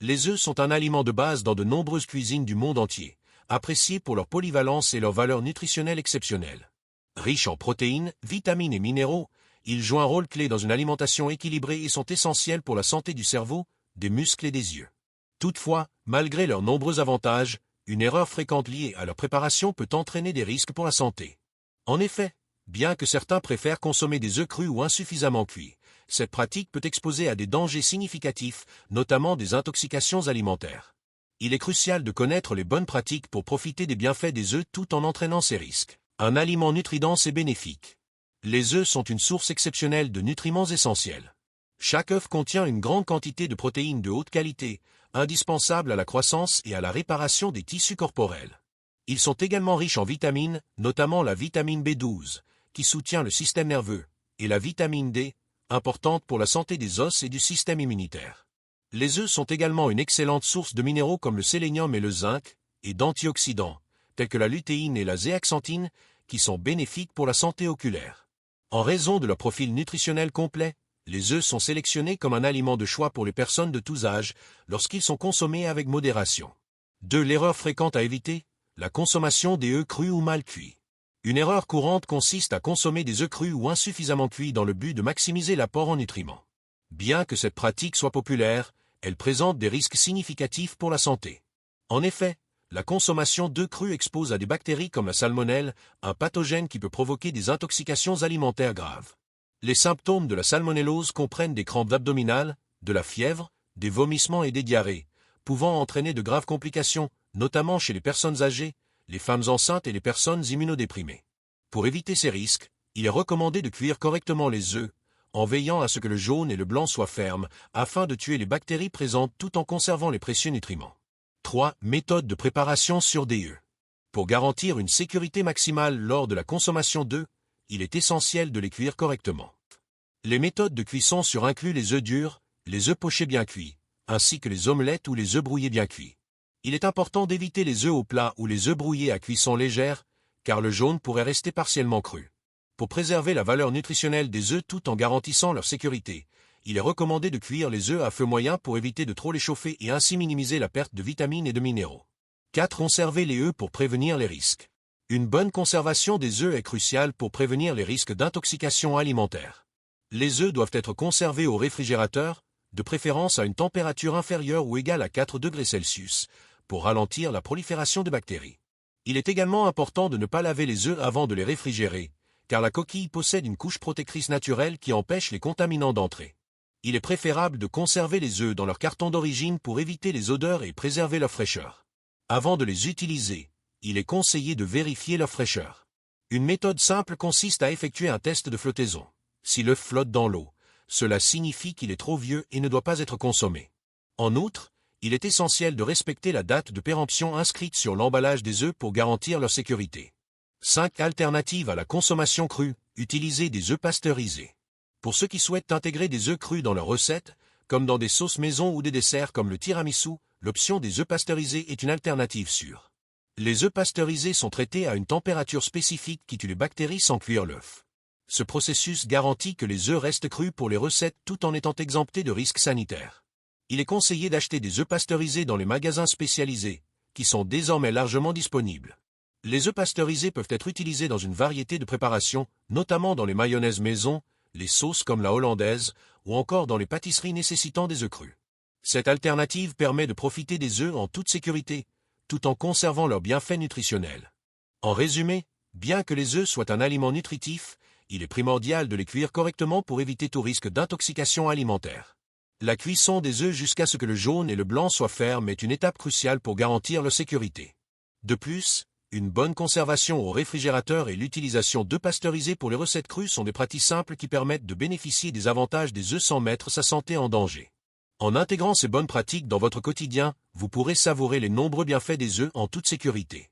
Les œufs sont un aliment de base dans de nombreuses cuisines du monde entier, appréciés pour leur polyvalence et leur valeur nutritionnelle exceptionnelle. Riches en protéines, vitamines et minéraux, ils jouent un rôle clé dans une alimentation équilibrée et sont essentiels pour la santé du cerveau, des muscles et des yeux. Toutefois, malgré leurs nombreux avantages, une erreur fréquente liée à leur préparation peut entraîner des risques pour la santé. En effet, bien que certains préfèrent consommer des œufs crus ou insuffisamment cuits, cette pratique peut exposer à des dangers significatifs, notamment des intoxications alimentaires. Il est crucial de connaître les bonnes pratiques pour profiter des bienfaits des œufs tout en entraînant ces risques. Un aliment nutridense et bénéfique. Les œufs sont une source exceptionnelle de nutriments essentiels. Chaque œuf contient une grande quantité de protéines de haute qualité, indispensables à la croissance et à la réparation des tissus corporels. Ils sont également riches en vitamines, notamment la vitamine B12, qui soutient le système nerveux, et la vitamine D, importante pour la santé des os et du système immunitaire. Les œufs sont également une excellente source de minéraux comme le sélénium et le zinc, et d'antioxydants, tels que la lutéine et la zéaxanthine, qui sont bénéfiques pour la santé oculaire. En raison de leur profil nutritionnel complet, les œufs sont sélectionnés comme un aliment de choix pour les personnes de tous âges lorsqu'ils sont consommés avec modération. 2. L'erreur fréquente à éviter, la consommation des œufs crus ou mal cuits. Une erreur courante consiste à consommer des œufs crus ou insuffisamment cuits dans le but de maximiser l'apport en nutriments. Bien que cette pratique soit populaire, elle présente des risques significatifs pour la santé. En effet, la consommation d'œufs crus expose à des bactéries comme la salmonelle, un pathogène qui peut provoquer des intoxications alimentaires graves. Les symptômes de la salmonellose comprennent des crampes abdominales, de la fièvre, des vomissements et des diarrhées, pouvant entraîner de graves complications, notamment chez les personnes âgées, les femmes enceintes et les personnes immunodéprimées. Pour éviter ces risques, il est recommandé de cuire correctement les œufs, en veillant à ce que le jaune et le blanc soient fermes, afin de tuer les bactéries présentes tout en conservant les précieux nutriments. 3. Méthode de préparation sur des œufs. Pour garantir une sécurité maximale lors de la consommation d'œufs, il est essentiel de les cuire correctement. Les méthodes de cuisson sur incluent les œufs durs, les œufs pochés bien cuits, ainsi que les omelettes ou les œufs brouillés bien cuits. Il est important d'éviter les œufs au plat ou les œufs brouillés à cuisson légère, car le jaune pourrait rester partiellement cru. Pour préserver la valeur nutritionnelle des œufs tout en garantissant leur sécurité, il est recommandé de cuire les œufs à feu moyen pour éviter de trop les chauffer et ainsi minimiser la perte de vitamines et de minéraux. 4. Conserver les œufs pour prévenir les risques. Une bonne conservation des œufs est cruciale pour prévenir les risques d'intoxication alimentaire. Les œufs doivent être conservés au réfrigérateur, de préférence à une température inférieure ou égale à 4 degrés Celsius, pour ralentir la prolifération de bactéries. Il est également important de ne pas laver les œufs avant de les réfrigérer, car la coquille possède une couche protectrice naturelle qui empêche les contaminants d'entrer. Il est préférable de conserver les œufs dans leur carton d'origine pour éviter les odeurs et préserver leur fraîcheur. Avant de les utiliser, il est conseillé de vérifier leur fraîcheur. Une méthode simple consiste à effectuer un test de flottaison. Si l'œuf flotte dans l'eau, cela signifie qu'il est trop vieux et ne doit pas être consommé. En outre, il est essentiel de respecter la date de péremption inscrite sur l'emballage des œufs pour garantir leur sécurité. 5. Alternatives à la consommation crue, utiliser des œufs pasteurisés. Pour ceux qui souhaitent intégrer des œufs crus dans leurs recettes, comme dans des sauces maison ou des desserts comme le tiramisu, l'option des œufs pasteurisés est une alternative sûre. Les œufs pasteurisés sont traités à une température spécifique qui tue les bactéries sans cuire l'œuf. Ce processus garantit que les œufs restent crus pour les recettes tout en étant exemptés de risques sanitaires. Il est conseillé d'acheter des œufs pasteurisés dans les magasins spécialisés, qui sont désormais largement disponibles. Les œufs pasteurisés peuvent être utilisés dans une variété de préparations, notamment dans les mayonnaises maison, les sauces comme la hollandaise, ou encore dans les pâtisseries nécessitant des œufs crus. Cette alternative permet de profiter des œufs en toute sécurité, tout en conservant leurs bienfaits nutritionnels. En résumé, bien que les œufs soient un aliment nutritif, il est primordial de les cuire correctement pour éviter tout risque d'intoxication alimentaire. La cuisson des œufs jusqu'à ce que le jaune et le blanc soient fermes est une étape cruciale pour garantir leur sécurité. De plus, une bonne conservation au réfrigérateur et l'utilisation d'œufs pasteurisés pour les recettes crues sont des pratiques simples qui permettent de bénéficier des avantages des œufs sans mettre sa santé en danger. En intégrant ces bonnes pratiques dans votre quotidien, vous pourrez savourer les nombreux bienfaits des œufs en toute sécurité.